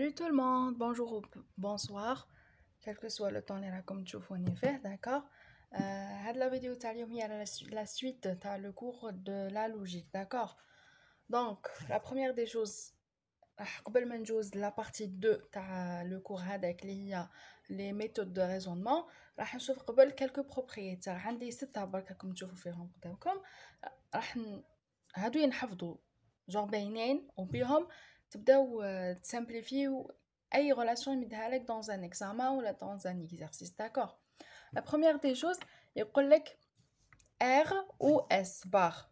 Salut tout le monde, bonjour ou bonsoir, quel que soit le temps les comme tu fais, d'accord. La vidéo تاع اليوم هي la suite t'as le cours de la logique, d'accord. Donc la première des choses قبل ما نجوز la partie 2 تاع le cours هذاك اللي هي les méthodes de raisonnement راح نشوف قبل quelques propriétés. عندي 6 برك راكم تشوفوا فيهم قدامكم. راح هادو ينحفظوا جور باينين وبيهم تبداو تسامبليفيو اي relation يمدها لك dans un examen ولا dans un exercice, d'accord. La première des choses يقول لك R ou S bar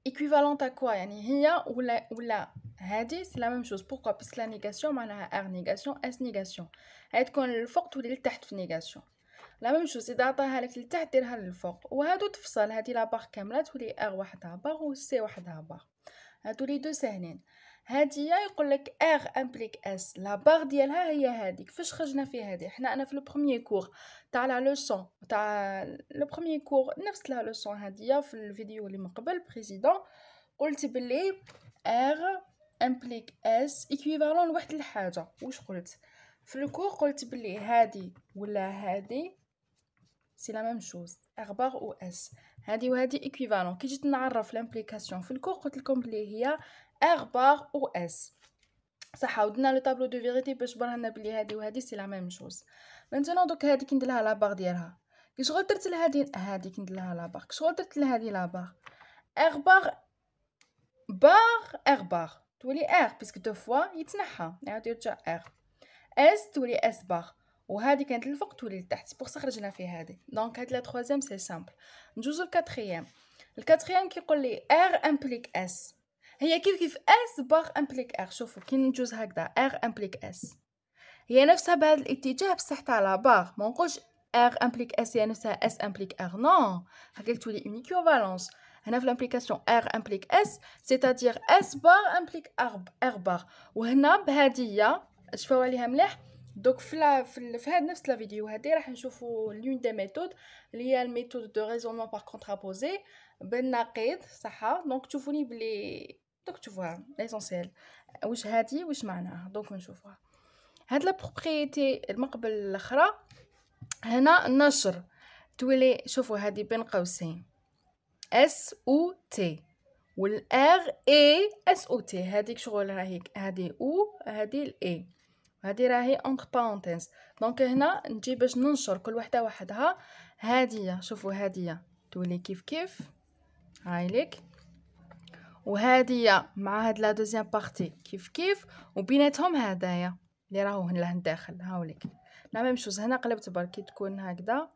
équivalente à quoi يعني هي ولا هادي c'est la même chose. Pourquoi? Parce que la négation معناها R négation S négation. هاي تكون للفوق تولي لتحت في négation. لا ميم شوز اذا عطاها لك لتحت ديرها للفوق وهادو تفصل. هادي لاباغ كامله تولي ار وحدها باغ و سي وحدها باغ. هادو لي دو ساهلين. هاديا يقول لك ار امبليك اس لا باغ ديالها هي هادي. كيفاش خرجنا في هادي؟ انا في لو بروميير كور تاع لا لوسون تاع لو بروميير كور نفس لا لوسون هاديا في الفيديو اللي من قبل بريزيدون قلت بلي ار امبليك اس ايكويفالون لواحد الحاجه. واش قلت في الكور؟ قلت بلي هادي ولا هادي سي لا ميم شوز ار بار او اس. هادي وهادي ايكويفالون. كي جيت نعرف لامبليكاسيون في الكور قلت لكم بلي هي ار بار او اس. صح ودنا لو طابلو دو فيريتي باش برهنا بلي هادي وهادي سي لا ميم شوز. مانتونون دوك هادي كي ندير لها لا بار ديالها كي شغل درت لهادي هادي كي ندير لها لا بار كي شغل درت لهادي لا بار ار بار ار بار تولي ار باسكو دو فوا يتنحى يعاود يرجع ار. اس تولي اس بار وهذه كانت للفوق تولي لتحت. بوغ خرجنا في هذه. دونك هاد لا تروازيام سي سامبل. ندوزو الكاتريام. الكاتريام كيقول لي ار امبليك اس هي كيف اس بار امبليك ار. شوفوا كي ندوز هكذا ار امبليك اس هي نفسها بهذا الاتجاه بصح تاع لا بار. ما نقولش ار امبليك اس هي نفسها اس امبليك ار. نو هكاك تولي اون ايكوفالونس. هنا في لامبليكاسيون ار امبليك اس سيتادير اس بار امبليك ار بار. وهنا بهاديه شفاو عليها مليح. دوك في هاد نفس لا فيديو هادي راح نشوفوا لون دي ميثود اللي هي الميثود دو ريزونمون بار كونترابوزي بالنقيض. صح دونك تشوفوني بلي دوك تشوفوها ليسونسيال واش هادي واش معناها. دونك نشوفوها. هاد لا بروبريتي المقبل الاخرى هنا النشر تولي. شوفوا هادي بين قوسين اس او تي والار اي اس او تي. هذيك شغل راهي هذه او هذه الاي هذه راهي اونتر بارونتيز. دونك هنا نجي باش ننشر كل وحده وحدها. هذه شوفوا هذه تولي كيف هاي لك وهذه مع هاد لا دوزيام بارتي كيف وبيناتهم هدايا اللي راهو هنا لداخل هاوليك لا ميم شوز. هنا قلبت بركي تكون هكذا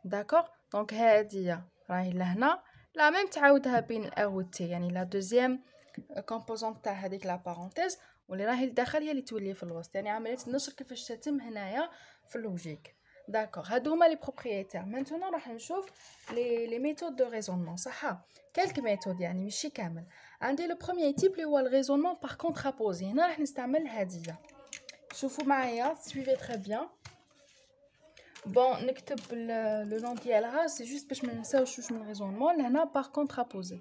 داكوغ. دونك هذه راهي لهنا لا ميم تعاودها بين الار و تي يعني لا دوزيام كومبوزونط تاع هذيك لا بارونتيز واللي راهي لداخل هي اللي تولي في الوسط. يعني عمليه النشر كيفاش تتم هنايا في اللوجيك. داكوغ هادو هما لي بروبريتير. مانتونون راح نشوف لي ميثود دو ريزونمون. صح كالك ميثود يعني ماشي كامل. عندي لو بروميير تيب اللي هو الريزونمون بار كونترابوزي. هنا راح نستعمل هاديه. شوفوا معايا سويفي تري بيان. بون نكتب لو نون ديالها سي جوست باش ما ننساوش واش من ريزونمون. لهنا بار كونترابوزي.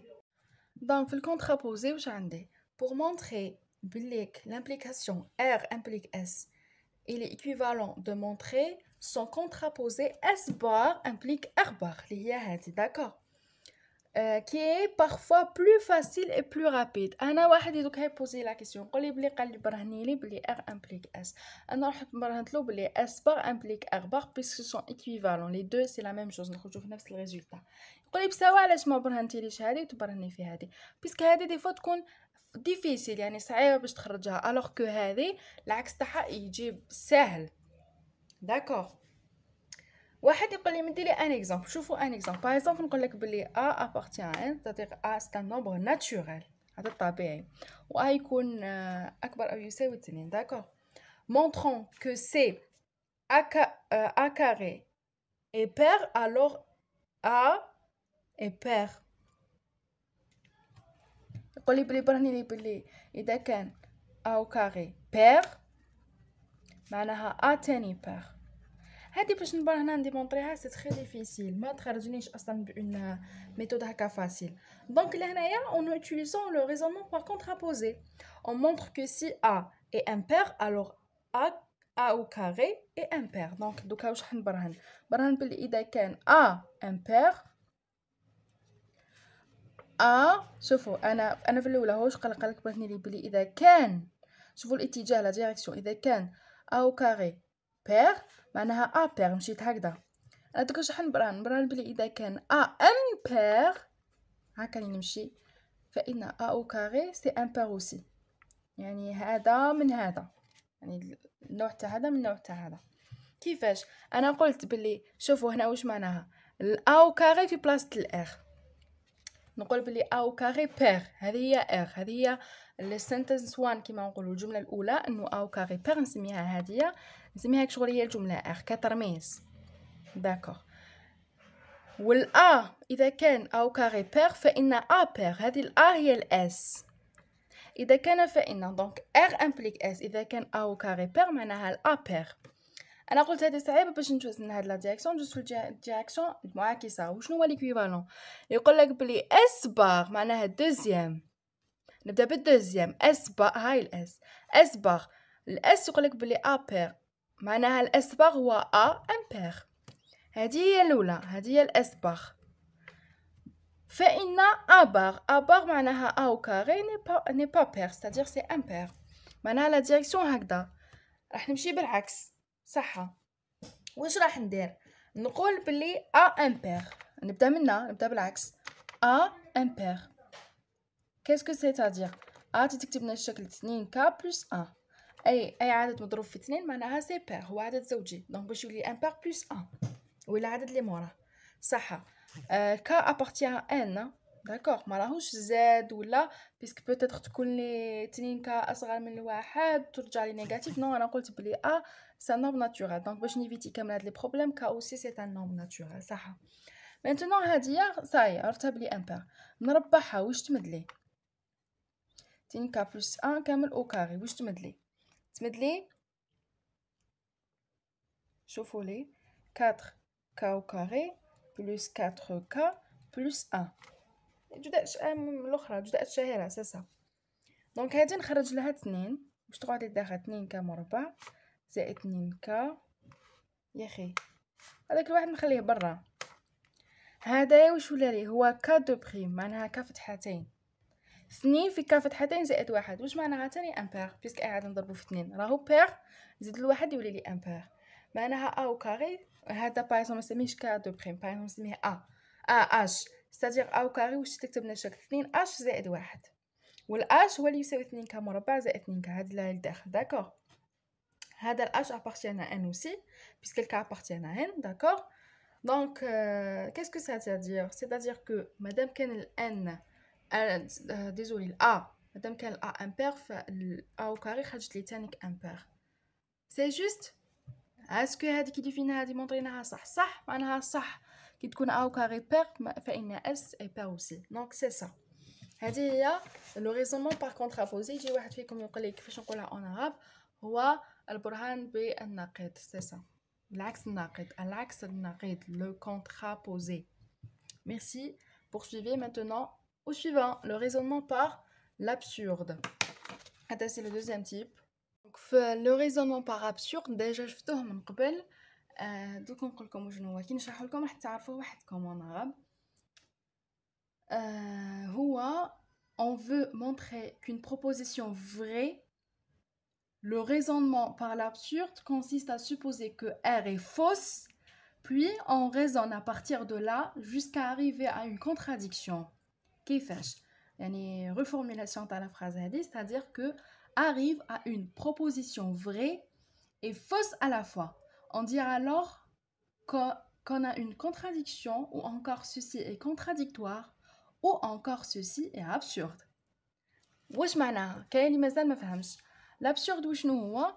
دونك في الكونترابوزي واش عندي pour montrer بليك l'implication R implique S il est équivalent de montrer son contraposé S bar implique R bar اللي هي هذه d'accord qui est parfois plus facile et plus rapide. انا واحد يدوك هاي بوزي لا كيسيون قول لي بلي قال لي برهني لي بلي R implique S. انا راح برهنت له بلي S bar implique R bar puisque sont équivalents les deux c'est la même chose. نخرجوا في نفس الريزولتا. يقول لي بسوا علاش ما برهنتيليش هذه وتبرهني في هذه بيسك هذه دي فوا تكون ديفيسيل يعني صعيبه باش تخرجها الوغ كو هذه العكس تاعها يجي سهل. داكوغ واحد يقول لي مديري ان اكزامبل. شوفوا ان اكزامبل باغ اكزامبل نقول لك بلي ا ابارتيان ان تاتيغ ا سي ان نومبر ناتوريل هذا الطبيعي و ا يكون اكبر او يساوي 2. داكوغ montrons que c'est a carré est pair alors a est pair. يقول لي بلي برهني لي بلي اذا كان او كاري بير معناها ا تاني بير. هادي باش نبرهنا نديمونطريها سي تري ديفيسيل، ما تخرجنيش اصلا بان ميثود هكا فاسيل. دونك لهنايا اون utilisant le raisonnement par contraposé on montre que si a est impair alors a au carré est impair. دونك دوكا واش راح نبرهن بلي اذا كان a impair a شوفوا انا في الاولى هوش قالك بغيتني لي بلي اذا كان شوفوا الاتجاه لا ديريكسيون اذا كان a au carré pair معناها a pair مشيت هكذا. انا دوكا واش راح نبرهن بلي اذا كان a impair هكا اللي نمشي فان a au carré c'est impair aussi، يعني هذا من هذا، يعني النوع تاع هذا من النوع تاع هذا. كيفاش انا قلت بلي شوفوا هنا واش معناها a au carré في بلاصه الار، نقول بلي a au carré pair هذه هي r، هذه هي السنتنس 1 كيما نقولوا الجمله الاولى انه a au carré pair نسميها هذه، نسميها شغل هي الجمله r كترميز. داكوغ. والA إذا كان A au carré pair فإن A pair هذه الA هي الS. إذا كان فإن دونك R implique S، إذا كان A au carré pair معناها الA pair. أنا قلت هذه صعيبة باش ندوز من هاد لا ديريكسيون، ندوز في الديريكسيون المعاكسة. وشنو هو ليكويفالون؟ يقول لك بلي S bar معناها دوزيام، نبدا بالدوزيام S bar هاي الS S bar الS يقول لك بلي A pair معناها الS bar هو A impair. هذه هي الأولى، هذه هي الأس باغ. فإن أباغ معناها أو كاري ني با بير ستادير سي امبير، معناها لا ديريكسيون هكذا. راح نمشي بالعكس صح. واش راح ندير؟ نقول بلي أ امبير، نبدا بالعكس أ امبير. كاسكو سيتادير أ تكتب لنا الشكل 2k بلس 1، أي عدد مضروب في 2 معناها سي بير هو عدد زوجي، دونك باش يولي امبير بلس 1 ولا عدد اللي موراه صح. كا ابارتي ا ان داكوغ، ما راهوش زاد ولا بيسك بوتيتر تكون لي 2 كا اصغر من الواحد ترجع لي نيجاتيف. نو انا قلت بلي ا سي نومبر ناتورال، دونك باش نيفيتي كامل هاد لي بروبليم كا اوسي سي ان نومبر ناتورال صح. مانتونون هاديا صاي عرفتها بلي امبير، نربحها واش تمدلي 2 كا بلس 1 كامل او كاري واش تمدلي شوفوا لي 4 k au carré plus 4k plus 1 جداء الاخرى جداء الشهيره اساسا. دونك هادي نخرج لها 2 باش تقعد داخل 2k مربع زائد 2k يا اخي هذاك الواحد نخليه برا. هذا واش ولا لي هو ك دو بريم معناها ك فتحتين، 2 في ك فتحتين زائد 1 واش معناها تاني امبير بيسك قاعد نضربو في 2 راهو بير زيد الواحد يولي لي امبير معناها ا او كاري. هذا بايثون ما نسميهش ك دو بريم، بايثون نسميه ا اش ستادير ا او كاري واش تكتب لنا شكل 2 اش زائد 1 والاش هو اللي يساوي 2 ك مربع زائد 2 ك هذه اللي لداخل داكوغ. هذا الاش ابارتيان ا ان اوسي بيسك الك ابارتيان ا ان داكوغ. دونك qu'est-ce que ça veut dire c'est-à-dire que مادام كان الان ديزولي الأ مادام كان الأ امبير فالأ أو كاري خرجت لي تانيك امبير سي جوست. اسكو هادي كي ديفينها هادي مونطريناها صح معناها صح كي تكون أ أو كاري بير فإن اس اي بير اوسي. دونك سي سا هادي هي لو ريزونمون بار كونترابوزي. يجي واحد فيكم يقول لي كيفاش نقولها اون عرب، هو البرهان بالنقيض سي سا، العكس النقيض le contraposé. Merci. Poursuivez maintenant au suivant, le raisonnement par l'absurde. C'est le deuxième type. Donc, le raisonnement par absurde déjà شفتوه من قبل، دوك نقول لكم شنو هو كي نشرح لكم راح تعرفوه وحدكم وانا غاب. هو on veut montrer qu'une proposition vraie. Le raisonnement par l'absurde consiste à supposer que R est fausse, puis on raisonne à partir de là jusqu'à arriver à une contradiction. كيفاش؟ يعني reformulation de la phrase هذه، c'est-à-dire que arrive à une proposition vraie et fausse à la fois. On dit alors qu'on a une contradiction ou encore ceci est contradictoire ou encore ceci est absurde. واش معناها؟ كاين اللي مازال ما فهمش لابسورد وشنو هو.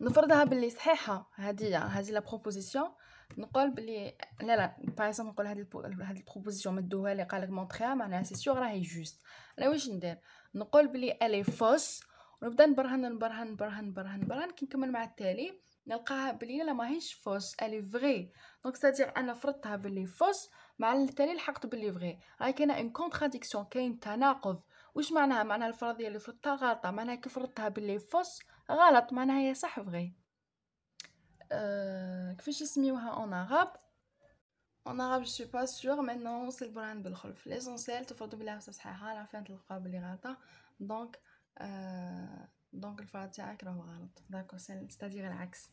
نفرضها باللي صحيحه هذه لا بروبوزيسيون، نقول بلي لا باغ نقول هذه البروبوزيسيون مدوها لي قالك مونطريها معناها سي سيغ راهي جوست. انا واش ندير؟ نقول بلي الي فوس ونبدا نبرهن كي نكمل مع التالي نلقاها بلي لا ماهيش فوس الي فري. دونك ستادير انا فرضتها بلي فوس مع التالي لحقت بلي فري. هاي كاينه اون كونتراديكسيون، كاين تناقض. واش معناها؟ معناها الفرضيه اللي فرضتها غلطه، معناها كي فرضتها بلي فوس غلط، معناها هي صح فري. كيفاش يسميوها اون عرب؟ اون عرب جو سوي با سور. مانون سي البرهان بالخلف. ليسونسيال تفرضوا بلي صحيحه، العافيه تلقاو بلي غلطه. دونك دونك الفرض تاعك راهو غلط. داكو ستادير العكس.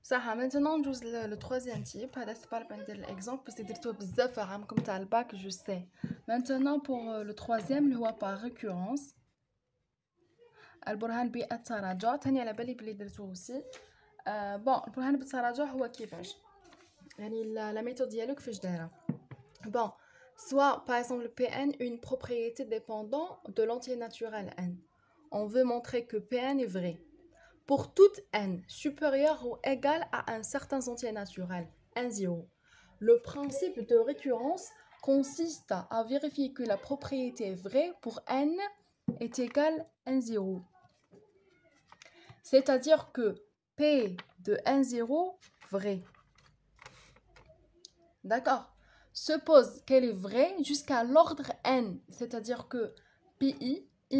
صح. maintenant ندوز لو troisième type. هذا سي با لا بان ندير الاكزامبل باسكو درتوه بزاف عامكم تاع الباك جو سي. maintenant pour le troisième اللي هو par récurrence، البرهان بالتراجع. تاني على بالي بلي درتوه aussi. بون البرهان بالتراجع هو كيفاش؟ يعني لا ميثود ديالو كيفاش دايره؟ bon soit par exemple Pn une propriété dépendant de l'entier naturel n. On veut montrer que Pn est vrai pour toute n supérieure ou égale à un certain entier naturel, n0. Le principe de récurrence consiste à vérifier que la propriété est vraie pour n est égale n0. C'est-à-dire que P de n0 vrai. D'accord? Suppose qu'elle est vraie jusqu'à l'ordre n, c'est-à-dire que Pi i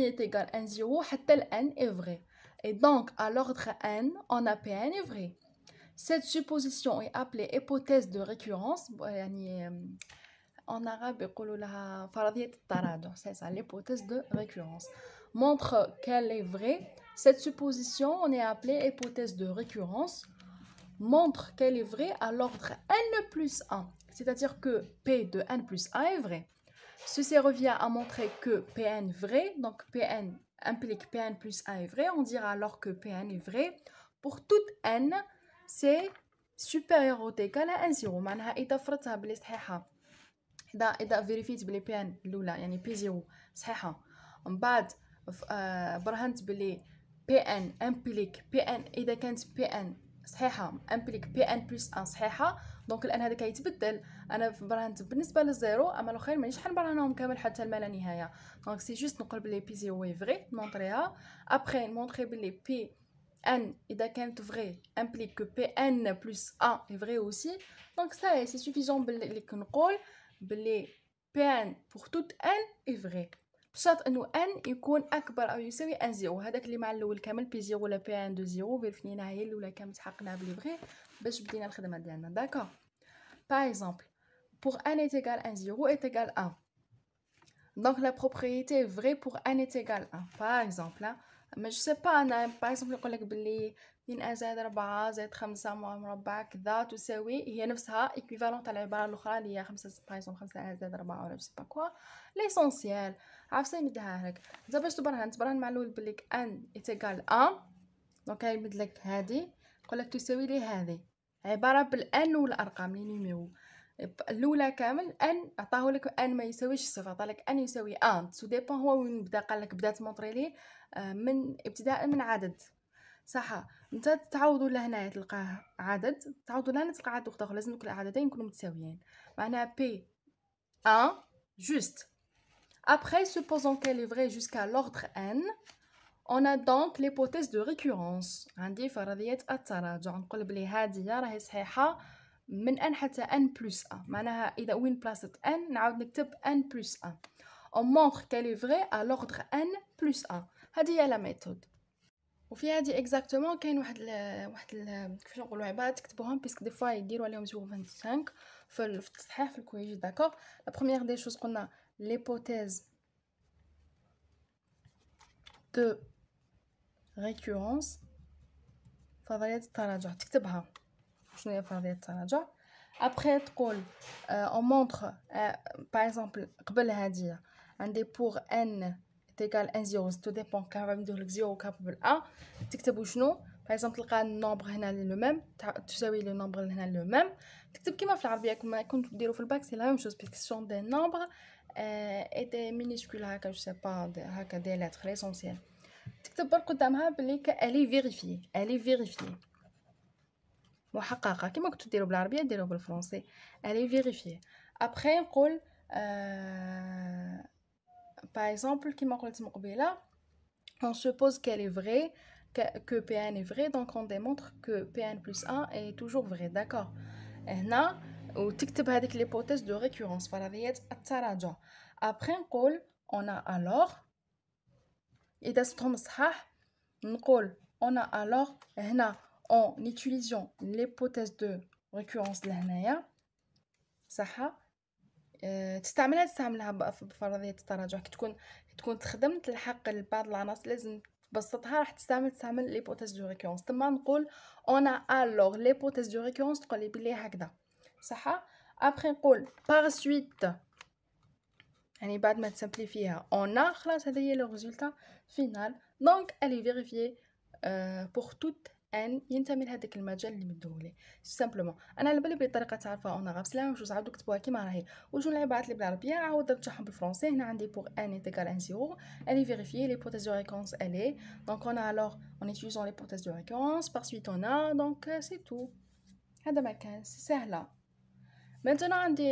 est égal à n0, حتى n est vrai. Et donc, à l'ordre n, on a Pn est vrai. Cette supposition est appelée hypothèse de récurrence. En arabe, يقولوا لها فرضية التراجع. C'est ça, l'hypothèse de récurrence. Montre qu'elle est vraie. Cette supposition, on est appelée hypothèse de récurrence. Montre qu'elle est vraie à l'ordre n plus 1. C'est-à-dire que P de n plus 1 est vrai. Ceci revient à montrer que Pn est vrai. Donc Pn implique Pn plus 1 est vrai. On dira alors que Pn est vrai pour toute n c'est supérieur ou égal à n0. معناها إذا فرضتها بلي صحيحة، إذا فيريفيت بلي Pn الأولى يعني P0 صحيحة، من بعد برهنت بلي Pn implique Pn إذا كانت Pn صحيحة امبليك بي ان بلس ان صحيحه. دونك الان هذا كيتبدل. انا برهنت بالنسبه للزيرو، اما الاخرين مانيش حنبرهنهم كامل حتى ما لا نهايه. دونك سي جوست نقول بلي بي زيرو وي فري نونطريها. ابري نمونطري بلي بي ان اذا كانت فري امبليك كو بي ان بلس ان اي فري اوسي. دونك سا سي سوفيزون بلي كنقول بلي بي ان بور توت ان اي فري بشرط انه ان يكون اكبر او يساوي ان زيرو. هذاك اللي مع الاول كامل بي زيرو ولا بي ان دو زيرو فيرفيناها هي الاولى كامل تحققنا بلي بغي باش بدينا الخدمه ديالنا. داكور. باغ اكزومبل pour n est égal à 0 est égal à 1. Donc la propriété est vraie pour n est égal à 1. Par exemple, mais je sais pas انا par exemple نقول لك بلي 2 زائد 4 زائد 5 مربع كذا تساوي، هي نفسها ايكويفالون تاع العباره الاخرى اللي هي 5 باغ exemple 5 زائد 4 ولا جو سي با كوا. ليسونسيال عرفتي يمدها لك انت باش تبرهن مع الاول بلي ان ايتيغال 1. دونك يمد لك هذه يقول لك تساوي لي هذه عباره بالان والارقام لي نيميرو الاولى كامل ان عطاه لك ان ما يساويش صفر، عطا لك ان يساوي 1. سو ديبون هو وين بدا، قال لك بدات مونطري ليه من ابتداء من عدد صح. انت تعوضوا لهنا تلقاه عدد، تعوضوا لهنا تلقى عدد اخر، لازم دوك العددين يكونوا متساويين. معناها بي 1 juste. Après, supposons qu'elle est vraie jusqu'à l'ordre n, on a donc l'hypothèse de récurrence. عندي فرضية التراجع. نقول بلي هذه راهي صحيحة من n حتى n plus 1. معناها إذا وين بلاصت n نعاود نكتب n plus 1. On montre qu'elle est vraie à l'ordre n plus 1. هذه هي لا ميثود. وفي هذه اكزاكتومون كاين واحد كيفاش نقولوا عبارات تكتبوهم باسكو دي فوا يديروا عليهم 25 في التصحيح في الكويج. داكوغ. لا بروميير دي شوز قلنا l'hypothèse de récurrence فرضية التراجع تكتبها شنو هي فرضية التراجع. ابري تقول on montre par exemple قبل هذه عندي pour n تيكال ان زيرو تو ديبون كان ندير لك زيرو كابل 1 تكتبوا شنو باغ اكزومبل تلقى النومبر هنا لو ميم تساوي لو نومبر هنا لو ميم تكتب كيما في العربيه كما كنتو ديروا في الباك سي لا ميم شوز باسكو سون دي نومبر اي دي مينيسكول هكا جو سي با هكا دي لتر ليسونسيال تكتب بر قدامها بلي الي فيريفي محققه كيما كنتو ديروا بالعربيه ديروا بالفرنسي الي فيريفي. ابري نقول par exemple, comme on dit, on suppose qu'elle est vraie que Pn est vrai, donc on démontre que Pn plus 1 est toujours vrai, d'accord. هنا وتكتب هذيك l'hypothèse de récurrence فرضية التراجع. Après نقول on a alors إذا صبتهم صحاح نقول on a alors هنا en utilisant l'hypothèse de récurrence لهنايا صح. تستعملها بفرضية التراجع كي تكون تخدم تلحق لبعض العناصر لازم تبسطها راح تستعمل ليبوتيز دو ريكورونس. تما نقول on a alors l'hypothèse de récurrence تقولي بلي هكذا صح. ابخي نقول par suite يعني بعد ما تسمبليفيها on a خلاص هذا هي لو ريزولتا فينال. دونك elle est vérifiée pour toute ان ينتمي لهذاك المجال اللي مديهولي سامبلومون. انا على بالي بلي الطريقه تعرفها اون غاب سلام واش عاودو كتبوها كيما راهي وجو العبارات اللي بالعربيه عاود نرجعهم بالفرنسي. هنا عندي pour n est égal à 0 elle est vérifiée l'hypothèse de récurrence elle est donc on a alors en utilisant l'hypothèse de récurrence par suite on a donc c'est tout. هذا ما كان سهله. maintenant عندي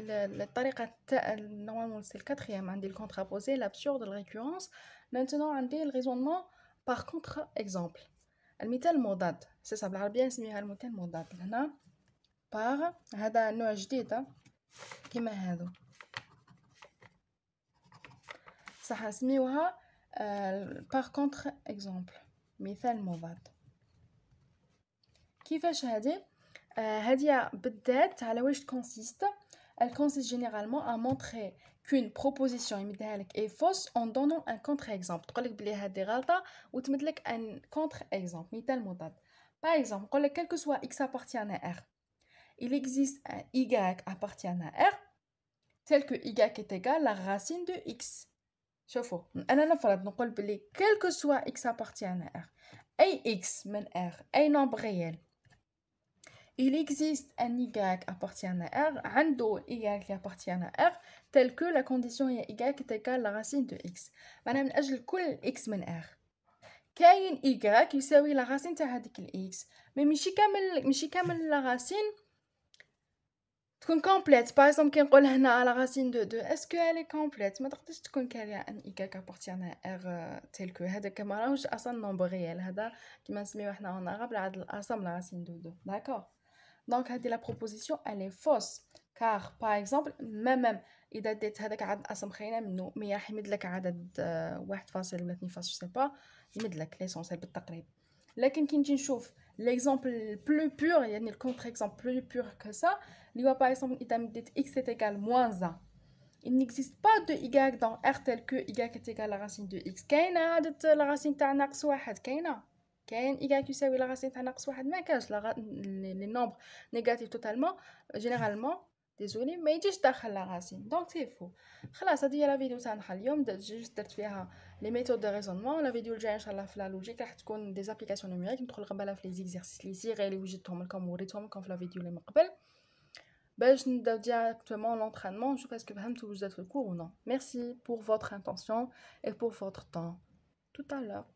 الطريقه نورمالمون سي الكاتريام عندي الكونترابوزي l'absurde la récurrence. maintenant عندي le raisonnement par contre exemple المثال المضاد سي صا بالعربيه نسميها المثال المضاد. هنا باغ هذا نوع جديد كيما هذو صح نسميوها باغ كونتر اكزامبل مثال مضاد. كيفاش هذه بالذات على واش كونسيست. elle consiste généralement à montrer qu'une proposition يمدها لك est fausse en donnant un contre-exemple. تقولك بلي هذه غلطه وتمد لك un contre-exemple مثال مضاد. par exemple نقول لك quel que soit x appartient à r il existe un y appartient à r tel que y est égal à la racine de x. شوفوا انا نفرض نقول بلي quel que soit x appartient à r اي x من r اي nombre réel il existe un y appartient à r عنده y qui appartient à r tel que la condition هي y est égal à la racine de x. معناها من اجل كل x من r كاين y يساوي لا راسين تاع هذيك الاكس مي ماشي كامل لا راسين تكون كومبليت. باغ اكزومبل كي نقول هنا لا راسين دو اسكو الي كومبليت ما تقدرش تكون كاريه ان اي كابارتيان ار تيل كو هذا كما راهوش اصلا نومبر ريال هذا كيما نسميوه حنا اون عرب الاصل لا راسين دو داكور. دونك هذه لا بروبوزيسيون الي فوس كار باغ اكزومبل ميم اذا ديت هذاك عدد اصلا خلينا منه مي راح يمد لك عدد 1 فاصل ولا 2 فاصل سي با يمد لك ليسونسيال بالتقريب. لكن كي نجي نشوف l'exemple plus pur يعني الكونتر اكزامبل plus pur que ça اللي هو باغ اكزومبل اذا مديت x est égal moins 1 il n'existe pas de y dans r tel que y est égal à la racine de x. كاينه عدد لا راسين تاع ناقص واحد كاين y يساوي لا راسين تاع ناقص واحد ما كاش لي نومبر نيجاتيف توتالمون جينيرالمون ديزولي ما يجيش داخل لا راسين دونك سي فو. خلاص هذه هي لا فيديو تاعنا اليوم درت فيها لي ميثود دو ريزونمون. لا فيديو الجايه ان شاء الله في لا لوجيك راح تكون دي زابليكاسيون نوميريك ندخل قبلها في لي زيكزارسيس لي سيغ اللي وجدتهم لكم وريتهم لكم في لا فيديو اللي من قبل باش نبداو ديريكتومون لونطرينمون نشوف اسكو فهمتوا واش درت في الكور و نو. ميرسي pour votre intention et pour votre temps. Tout à l'heure.